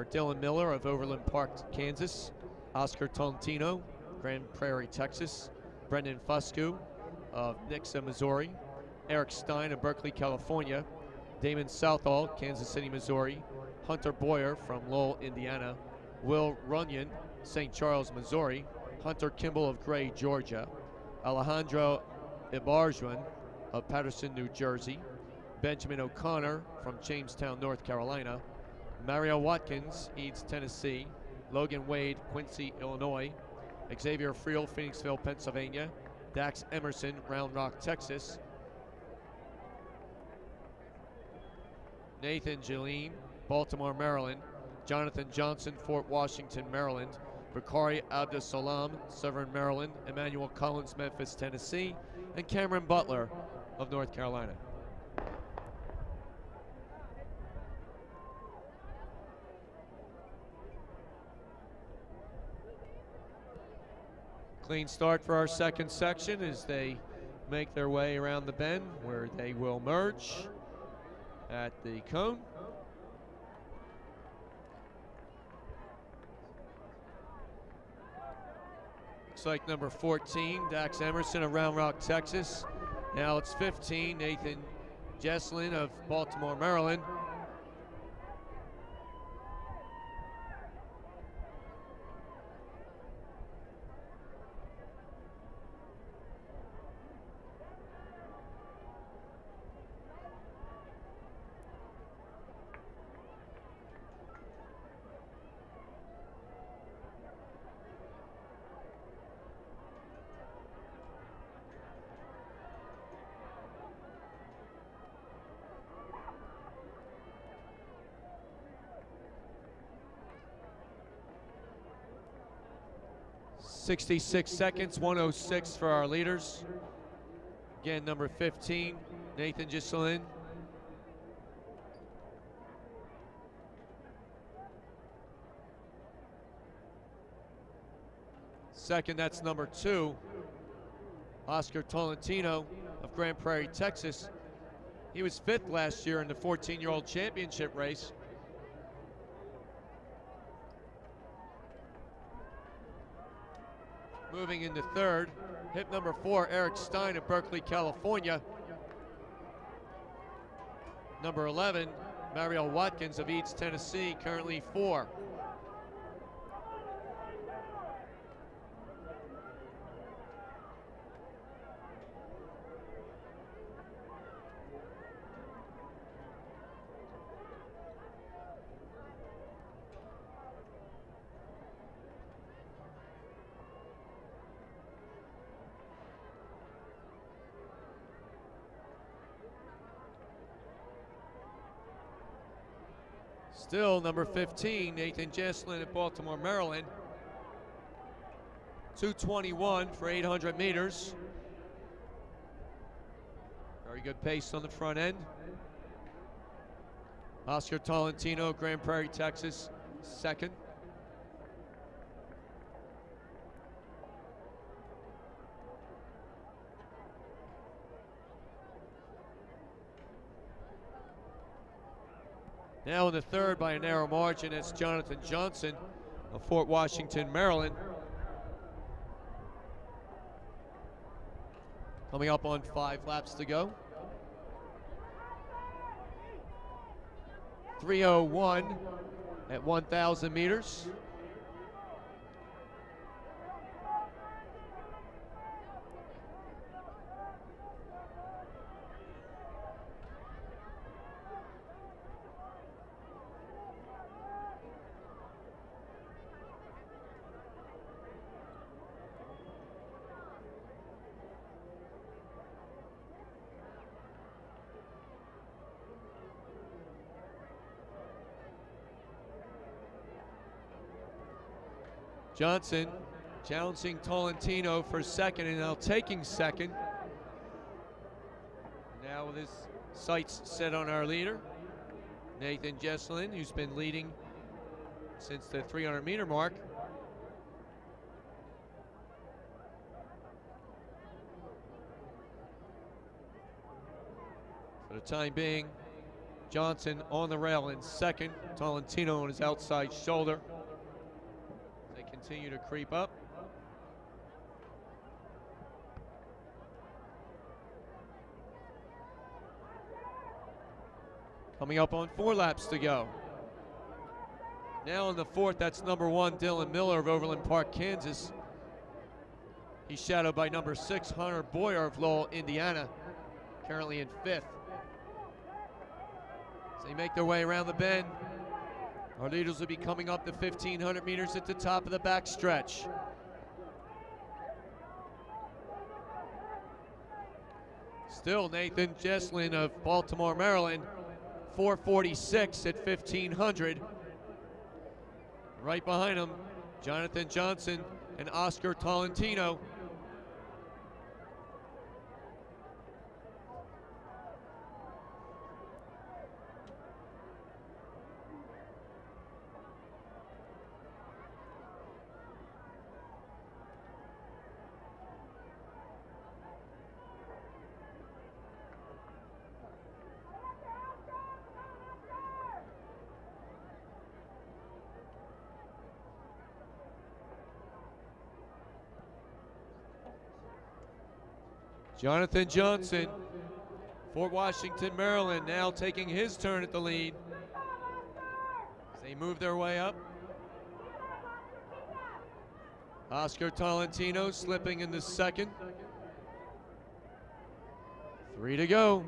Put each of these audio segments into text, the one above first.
Dylan Miller of Overland Park, Kansas. Oscar Tolentino, Grand Prairie, Texas. Brendan Fusco of Nixa, Missouri. Eric Stein of Berkeley, California. Damon Southall, Kansas City, Missouri. Hunter Boyer from Lowell, Indiana. Will Runyon, St. Charles, Missouri. Hunter Kimball of Gray, Georgia. Alejandro Ibarjuan of Patterson, New Jersey. Benjamin O'Connor from Jamestown, North Carolina. Mario Watkins, Eads, Tennessee. Logan Wade, Quincy, Illinois. Xavier Friel, Phoenixville, Pennsylvania. Dax Emerson, Round Rock, Texas. Nathan Jeline, Baltimore, Maryland. Jonathan Johnson, Fort Washington, Maryland. Bakari Abdusalam, Severn, Maryland. Emmanuel Collins, Memphis, Tennessee. And Cameron Butler of North Carolina. Clean start for our second section as they make their way around the bend where they will merge at the cone. Looks like number 14, Dax Emerson of Round Rock, Texas. Now it's 15, Nathan Jesslin of Baltimore, Maryland. .66 seconds, 1:06 for our leaders. Again, number 15, Nathan Jesselin. Second, that's number 2, Oscar Tolentino of Grand Prairie, Texas. He was 5th last year in the 14-year-old championship race. Moving into third, hip number 4, Eric Stein of Berkeley, California. Number 11, Mario Watkins of Eads, Tennessee, currently 4. Still number 15, Nathan Jesselin at Baltimore, Maryland. 2:21 for 800 meters. Very good pace on the front end. Oscar Tolentino, Grand Prairie, Texas, 2nd. Now in the third by a narrow margin, it's Jonathan Johnson of Fort Washington, Maryland. Coming up on 5 laps to go. 3:01 at 1,000 meters. Johnson challenging Tolentino for 2nd and now taking 2nd. Now with his sights set on our leader, Nathan Jesselin, who's been leading since the 300-meter mark. For the time being, Johnson on the rail in second. Tolentino on his outside shoulder. They continue to creep up. Coming up on 4 laps to go. Now in the 4th, that's number 1, Dylan Miller of Overland Park, Kansas. He's shadowed by number 6, Hunter Boyer of Lowell, Indiana, currently in 5th. As they make their way around the bend, our leaders will be coming up the 1,500 meters at the top of the back stretch. Still Nathan Jesslin of Baltimore, Maryland, 4:46 at 1,500. Right behind him, Jonathan Johnson and Oscar Tolentino. Jonathan Johnson, Fort Washington, Maryland, now taking his turn at the lead as they move their way up. Oscar Tolentino slipping into second. 3 to go.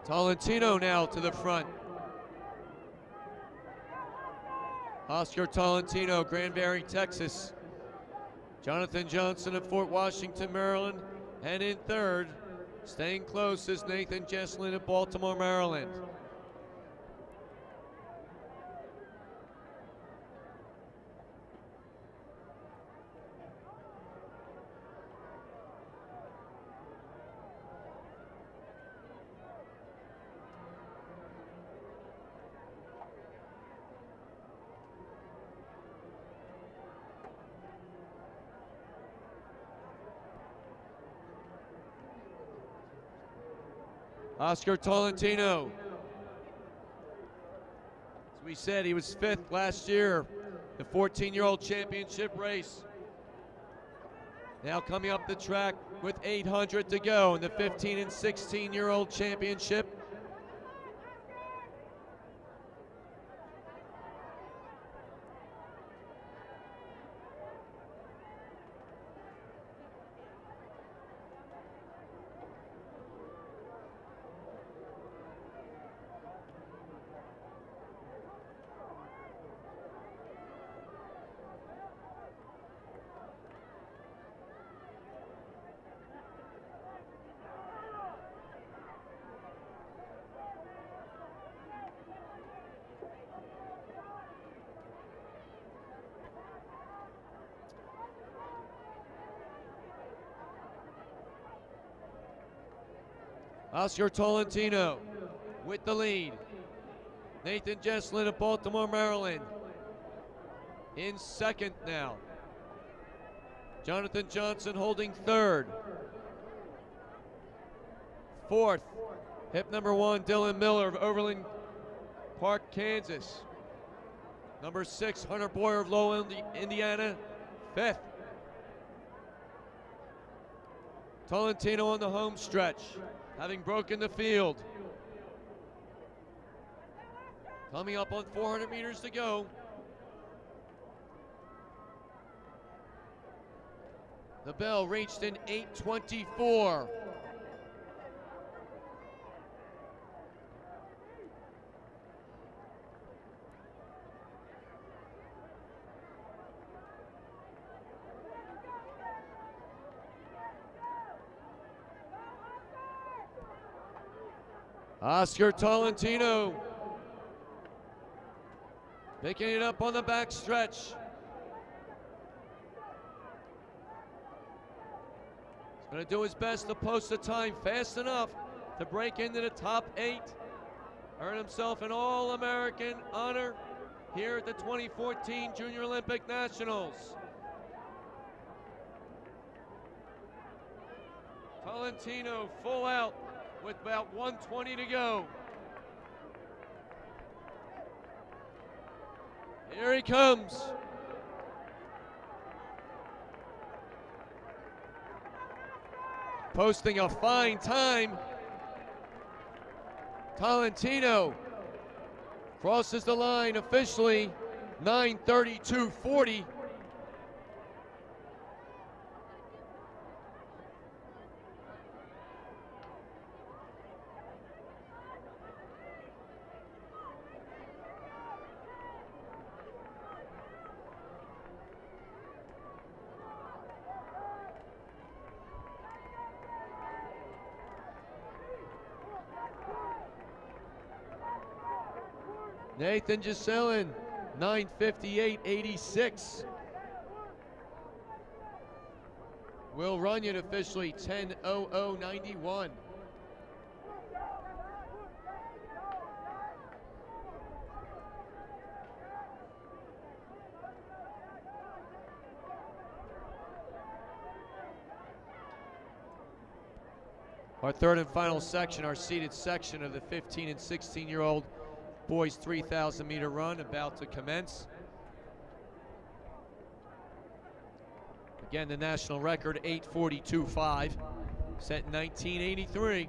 Tolentino now to the front. Oscar Tolentino, Granbury, Texas. Jonathan Johnson of Fort Washington, Maryland. And in third, staying close, is Nathan Jesslin of Baltimore, Maryland. Oscar Tolentino. As we said, he was 5th last year, the 14-year-old championship race. Now coming up the track with 800 to go in the 15 and 16-year-old championship. Oscar Tolentino with the lead. Nathan Jesslin of Baltimore, Maryland in second now. Jonathan Johnson holding third. Fourth, hip number 1, Dylan Miller of Overland Park, Kansas. Number 6, Hunter Boyer of Lowell, Indiana, 5th. Tolentino on the home stretch, having broken the field. Coming up on 400 meters to go. The bell reached in 8:24. Oscar Tolentino picking it up on the back stretch. He's going to do his best to post a time fast enough to break into the top 8 earned himself an All-American honor here at the 2014 Junior Olympic Nationals. Tolentino full out with about 1:20 to go. Here he comes. Posting a fine time. Tolentino crosses the line officially, 9:32.40. Nathan Giselin, 9:58.86. Will Runyon officially 10:00.91. Our third and final section, our seated section of the 15 and 16-year-old boys 3,000 meter run about to commence. Again, the national record 8:42.5, set in 1983.